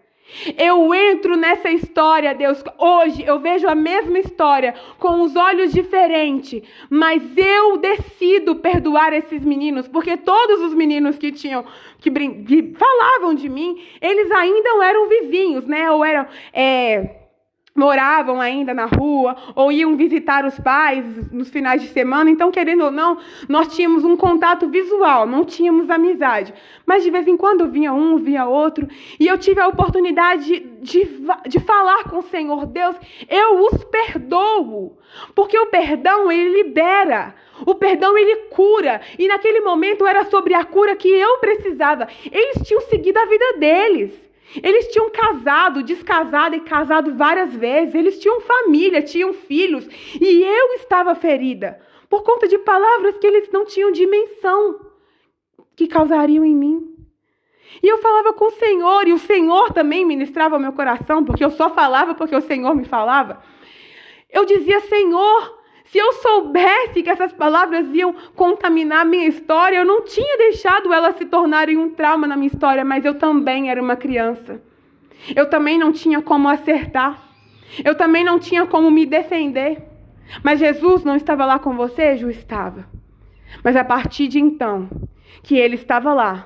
Eu entro nessa história, Deus. Hoje eu vejo a mesma história com os olhos diferentes, mas eu decido perdoar esses meninos, porque todos os meninos que falavam de mim, eles ainda eram vizinhos, né? Ou eram moravam ainda na rua, ou iam visitar os pais nos finais de semana. Então, querendo ou não, nós tínhamos um contato visual, não tínhamos amizade. Mas de vez em quando vinha um, vinha outro, e eu tive a oportunidade de falar com o Senhor: Deus, eu os perdoo, porque o perdão, ele libera, o perdão, ele cura, e naquele momento era sobre a cura que eu precisava. Eles tinham seguido a vida deles. Eles tinham casado, descasado e casado várias vezes. Eles tinham família, tinham filhos. E eu estava ferida por conta de palavras que eles não tinham dimensão que causariam em mim. E eu falava com o Senhor, e o Senhor também ministrava ao meu coração, porque eu só falava porque o Senhor me falava. Eu dizia: Senhor, Se eu soubesse que essas palavras iam contaminar a minha história, eu não tinha deixado elas se tornarem um trauma na minha história, mas eu também era uma criança. Eu também não tinha como acertar. Eu também não tinha como me defender. Mas Jesus não estava lá com você? Ju, estava. Mas a partir de então, que ele estava lá,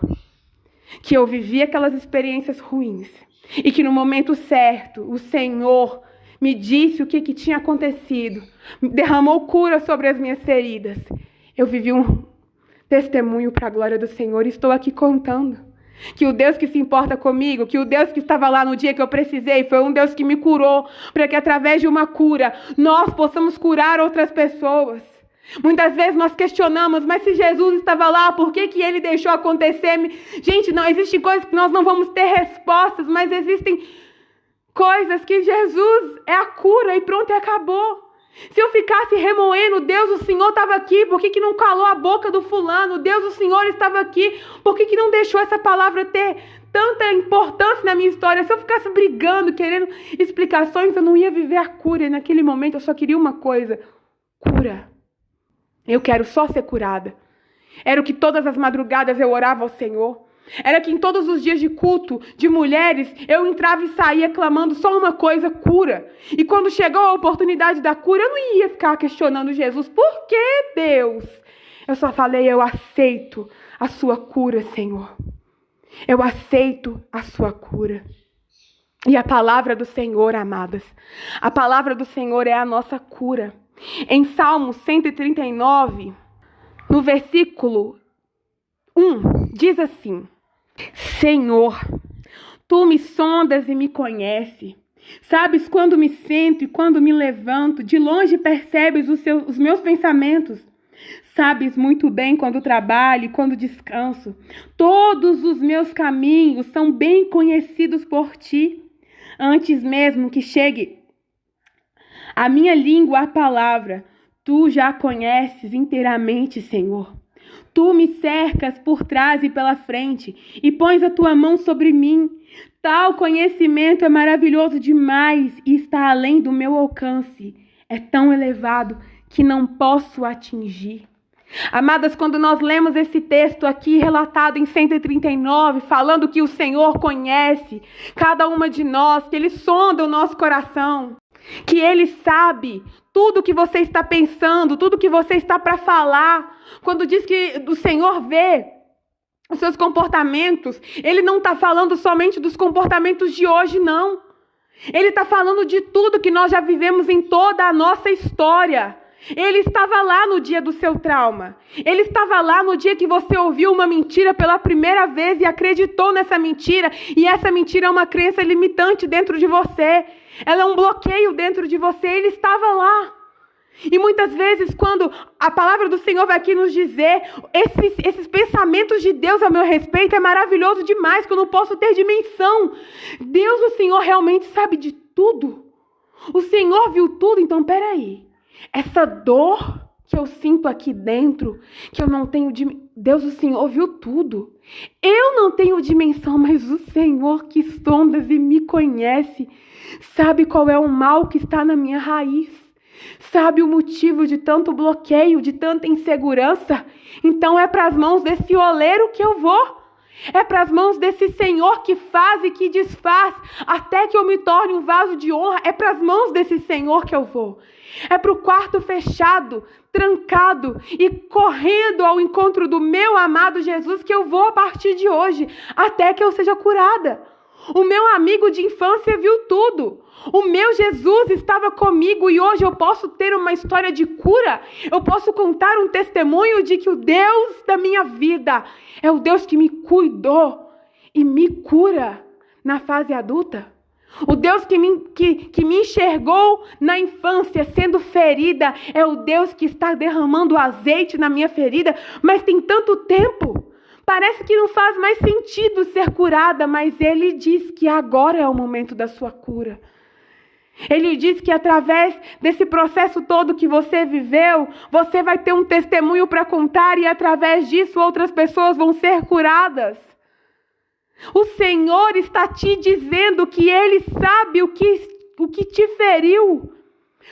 que eu vivi aquelas experiências ruins, e que no momento certo, o Senhor me disse o que tinha acontecido, derramou cura sobre as minhas feridas. Eu vivi um testemunho para a glória do Senhor e estou aqui contando que o Deus que se importa comigo, que o Deus que estava lá no dia que eu precisei, foi um Deus que me curou, para que através de uma cura, nós possamos curar outras pessoas. Muitas vezes nós questionamos, mas se Jesus estava lá, por que ele deixou acontecer? Gente, não existem coisas que nós não vamos ter respostas, mas existem coisas que Jesus é a cura e pronto, e acabou. Se eu ficasse remoendo, Deus, o Senhor estava aqui, por que não calou a boca do fulano? Deus, o Senhor estava aqui, por que não deixou essa palavra ter tanta importância na minha história? Se eu ficasse brigando, querendo explicações, eu não ia viver a cura. E naquele momento eu só queria uma coisa: cura. Eu quero só ser curada. Era o que todas as madrugadas eu orava ao Senhor. Era que em todos os dias de culto de mulheres, eu entrava e saía clamando só uma coisa: cura. E quando chegou a oportunidade da cura, eu não ia ficar questionando Jesus. Por que, Deus? Eu só falei: eu aceito a sua cura, Senhor. Eu aceito a sua cura. E a palavra do Senhor, amadas, a palavra do Senhor é a nossa cura. Em Salmo 139, no versículo 1, diz assim: Senhor, tu me sondas e me conheces. Sabes quando me sento e quando me levanto. De longe percebes os meus pensamentos. Sabes muito bem quando trabalho e quando descanso. Todos os meus caminhos são bem conhecidos por ti. Antes mesmo que chegue a minha língua a palavra, tu já conheces inteiramente, Senhor. Tu me cercas por trás e pela frente e pões a tua mão sobre mim. Tal conhecimento é maravilhoso demais e está além do meu alcance. É tão elevado que não posso atingir. Amadas, quando nós lemos esse texto aqui relatado em 139, falando que o Senhor conhece cada uma de nós, que Ele sonda o nosso coração, que Ele sabe tudo que você está pensando, tudo que você está para falar. Quando diz que o Senhor vê os seus comportamentos, Ele não está falando somente dos comportamentos de hoje, não. Ele está falando de tudo que nós já vivemos em toda a nossa história. Ele estava lá no dia do seu trauma. Ele estava lá no dia que você ouviu uma mentira pela primeira vez e acreditou nessa mentira. E essa mentira é uma crença limitante dentro de você. Ela é um bloqueio dentro de você. Ele estava lá. E muitas vezes, quando a palavra do Senhor vai aqui nos dizer esses pensamentos de Deus a meu respeito, é maravilhoso demais, que eu não posso ter dimensão. Deus, o Senhor, realmente sabe de tudo. O Senhor viu tudo, então peraí. Essa dor que eu sinto aqui dentro, que eu não tenho dimensão. Deus, o Senhor, viu tudo. Eu não tenho dimensão, mas o Senhor que sondas e me conhece, sabe qual é o mal que está na minha raiz. Sabe o motivo de tanto bloqueio, de tanta insegurança. Então é para as mãos desse oleiro que eu vou. É para as mãos desse Senhor que faz e que desfaz, até que eu me torne um vaso de honra. É para as mãos desse Senhor que eu vou. É para o quarto fechado, trancado e correndo ao encontro do meu amado Jesus que eu vou a partir de hoje, até que eu seja curada. O meu amigo de infância viu tudo. O meu Jesus estava comigo e hoje eu posso ter uma história de cura. Eu posso contar um testemunho de que o Deus da minha vida é o Deus que me cuidou e me cura na fase adulta. O Deus que me enxergou na infância sendo ferida é o Deus que está derramando azeite na minha ferida, mas tem tanto tempo. Parece que não faz mais sentido ser curada, mas Ele diz que agora é o momento da sua cura. Ele diz que através desse processo todo que você viveu, você vai ter um testemunho para contar e através disso outras pessoas vão ser curadas. O Senhor está te dizendo que Ele sabe o que te feriu.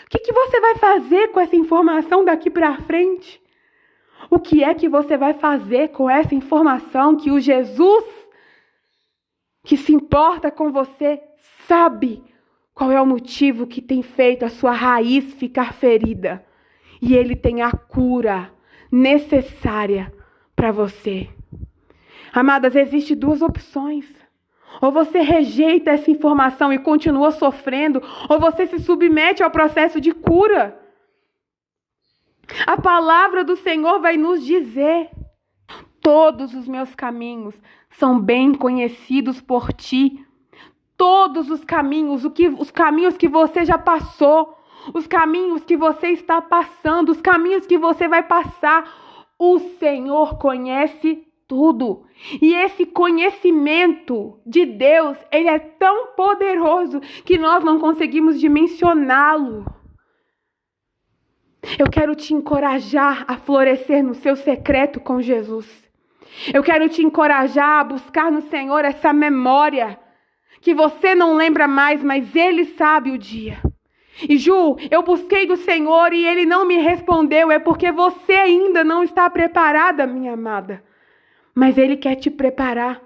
O que você vai fazer com essa informação daqui para frente? O que é que você vai fazer com essa informação que o Jesus que se importa com você sabe qual é o motivo que tem feito a sua raiz ficar ferida? E ele tem a cura necessária para você. Amadas, existem duas opções. Ou você rejeita essa informação e continua sofrendo, ou você se submete ao processo de cura. A palavra do Senhor vai nos dizer: todos os meus caminhos são bem conhecidos por ti. Todos os caminhos, os caminhos que você já passou, os caminhos que você está passando, os caminhos que você vai passar, o Senhor conhece tudo. E esse conhecimento de Deus, ele é tão poderoso que nós não conseguimos dimensioná-lo. Eu quero te encorajar a florescer no seu secreto com Jesus. Eu quero te encorajar a buscar no Senhor essa memória que você não lembra mais, mas Ele sabe o dia. E Ju, eu busquei do Senhor e Ele não me respondeu. É porque você ainda não está preparada, minha amada. Mas Ele quer te preparar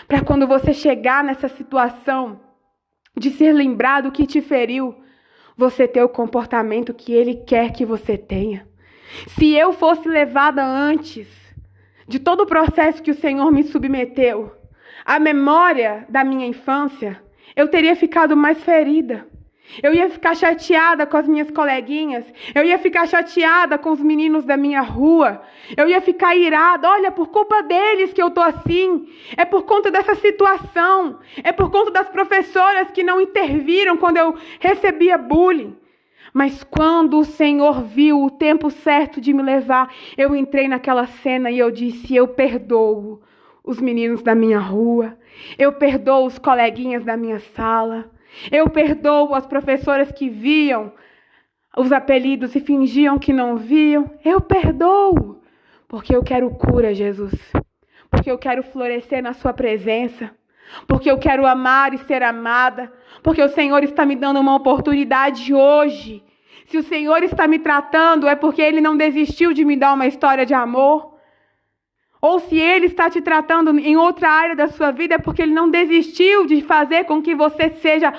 para quando você chegar nessa situação de ser lembrado que te feriu, você ter o comportamento que Ele quer que você tenha. Se eu fosse levada antes de todo o processo que o Senhor me submeteu, a memória da minha infância, eu teria ficado mais ferida. Eu ia ficar chateada com as minhas coleguinhas. Eu ia ficar chateada com os meninos da minha rua. Eu ia ficar irada. Olha, por culpa deles que eu tô assim. É por conta dessa situação. É por conta das professoras que não interviram quando eu recebia bullying. Mas quando o Senhor viu o tempo certo de me levar, eu entrei naquela cena e eu disse: eu perdoo os meninos da minha rua. Eu perdoo os coleguinhas da minha sala. Eu perdoo as professoras que viam os apelidos e fingiam que não viam. Eu perdoo, porque eu quero cura, Jesus. Porque eu quero florescer na sua presença. Porque eu quero amar e ser amada. Porque o Senhor está me dando uma oportunidade hoje. Se o Senhor está me tratando, é porque Ele não desistiu de me dar uma história de amor. Ou se Ele está te tratando em outra área da sua vida, é porque Ele não desistiu de fazer com que você seja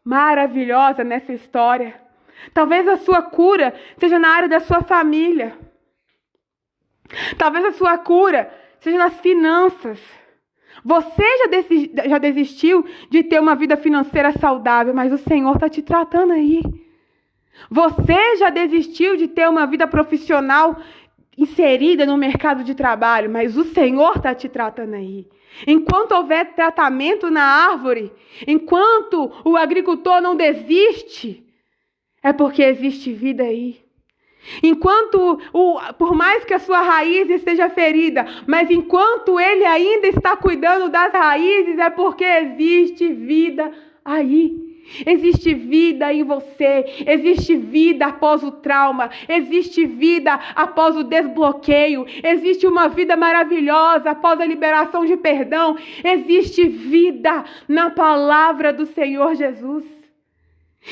maravilhosa nessa história. Talvez a sua cura seja na área da sua família. Talvez a sua cura seja nas finanças. Você já desistiu de ter uma vida financeira saudável, mas o Senhor está te tratando aí. Você já desistiu de ter uma vida profissional inserida no mercado de trabalho, mas o Senhor está te tratando aí. Enquanto houver tratamento na árvore, enquanto o agricultor não desiste, é porque existe vida aí. Enquanto, por mais que a sua raiz esteja ferida, mas enquanto Ele ainda está cuidando das raízes, é porque existe vida aí. Existe vida em você, existe vida após o trauma, existe vida após o desbloqueio, existe uma vida maravilhosa após a liberação de perdão, existe vida na palavra do Senhor Jesus.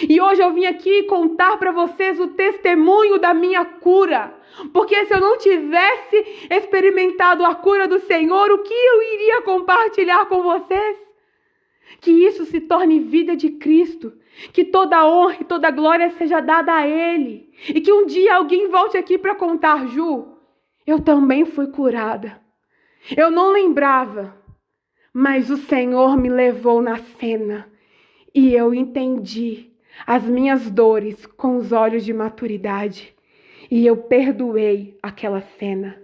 E hoje eu vim aqui contar para vocês o testemunho da minha cura, porque se eu não tivesse experimentado a cura do Senhor, o que eu iria compartilhar com vocês? Que isso se torne vida de Cristo, que toda honra e toda glória seja dada a Ele, e que um dia alguém volte aqui para contar: Ju, eu também fui curada. Eu não lembrava, mas o Senhor me levou na cena e eu entendi as minhas dores com os olhos de maturidade e eu perdoei aquela cena.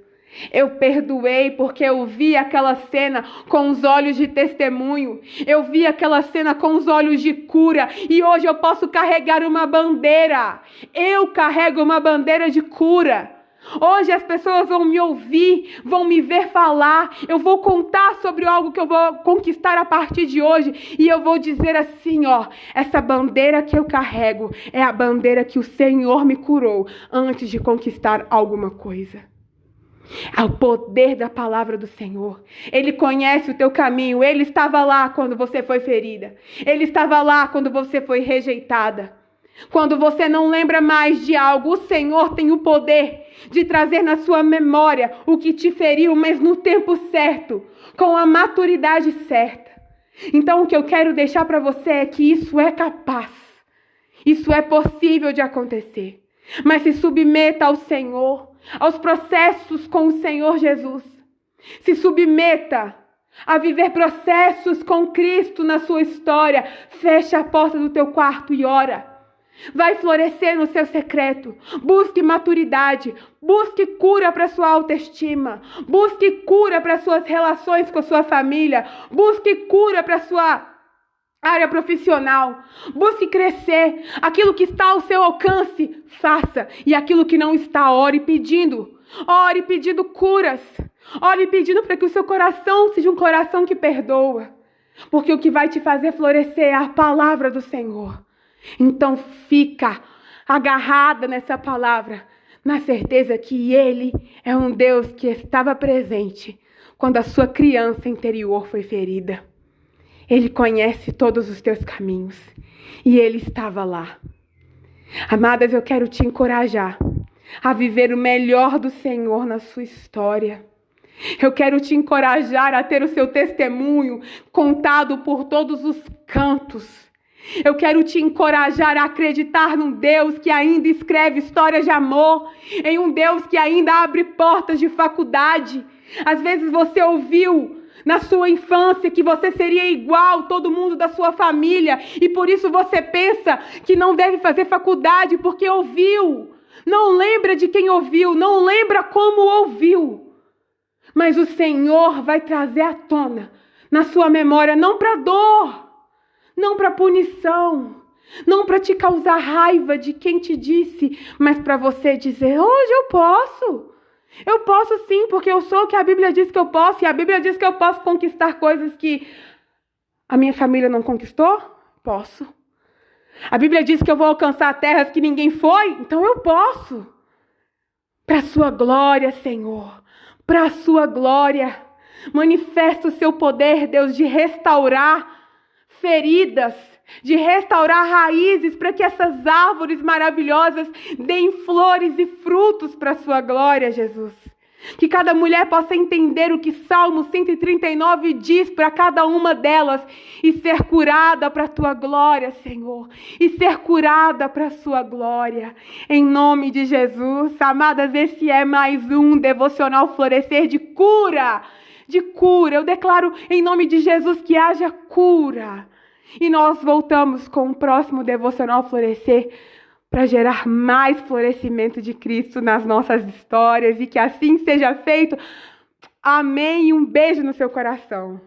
Eu perdoei porque eu vi aquela cena com os olhos de testemunho. Eu vi aquela cena com os olhos de cura. E hoje eu posso carregar uma bandeira. Eu carrego uma bandeira de cura. Hoje as pessoas vão me ouvir, vão me ver falar. Eu vou contar sobre algo que eu vou conquistar a partir de hoje. E eu vou dizer assim, ó: essa bandeira que eu carrego é a bandeira que o Senhor me curou antes de conquistar alguma coisa. Ao poder da palavra do Senhor. Ele conhece o teu caminho. Ele estava lá quando você foi ferida. Ele estava lá quando você foi rejeitada. Quando você não lembra mais de algo, o Senhor tem o poder de trazer na sua memória o que te feriu, mas no tempo certo, com a maturidade certa. Então, o que eu quero deixar para você é que isso é capaz. Isso é possível de acontecer. Mas se submeta ao Senhor, aos processos com o Senhor Jesus. Se submeta a viver processos com Cristo na sua história. Fecha a porta do teu quarto e ora. Vai florescer no seu secreto. Busque maturidade. Busque cura para sua autoestima. Busque cura para suas relações com a sua família. Busque cura para sua área profissional. Busque crescer. Aquilo que está ao seu alcance, faça. E aquilo que não está, ore pedindo. Ore pedindo curas. Ore pedindo para que o seu coração seja um coração que perdoa. Porque o que vai te fazer florescer é a palavra do Senhor. Então fica agarrada nessa palavra, na certeza que Ele é um Deus que estava presente quando a sua criança interior foi ferida. Ele conhece todos os teus caminhos e Ele estava lá. Amadas, eu quero te encorajar a viver o melhor do Senhor na sua história. Eu quero te encorajar a ter o seu testemunho contado por todos os cantos. Eu quero te encorajar a acreditar num Deus que ainda escreve histórias de amor, em um Deus que ainda abre portas de faculdade. Às vezes você ouviu na sua infância que você seria igual todo mundo da sua família e por isso você pensa que não deve fazer faculdade porque ouviu. Não lembra de quem ouviu, não lembra como ouviu. Mas o Senhor vai trazer à tona na sua memória, não para dor, não para punição, não para te causar raiva de quem te disse, mas para você dizer, hoje eu posso. Eu posso sim, porque eu sou o que a Bíblia diz que eu posso, e a Bíblia diz que eu posso conquistar coisas que a minha família não conquistou? Posso. A Bíblia diz que eu vou alcançar terras que ninguém foi, então eu posso. Para a sua glória, Senhor, para a sua glória, manifesta o seu poder, Deus, de restaurar feridas, de restaurar raízes para que essas árvores maravilhosas deem flores e frutos para a sua glória, Jesus. Que cada mulher possa entender o que Salmo 139 diz para cada uma delas e ser curada para a tua glória, Senhor. E ser curada para a sua glória. Em nome de Jesus, amadas, esse é mais um devocional florescer de cura. De cura. Eu declaro em nome de Jesus que haja cura. E nós voltamos com o próximo devocional florescer para gerar mais florescimento de Cristo nas nossas histórias e que assim seja feito. Amém. E um beijo no seu coração.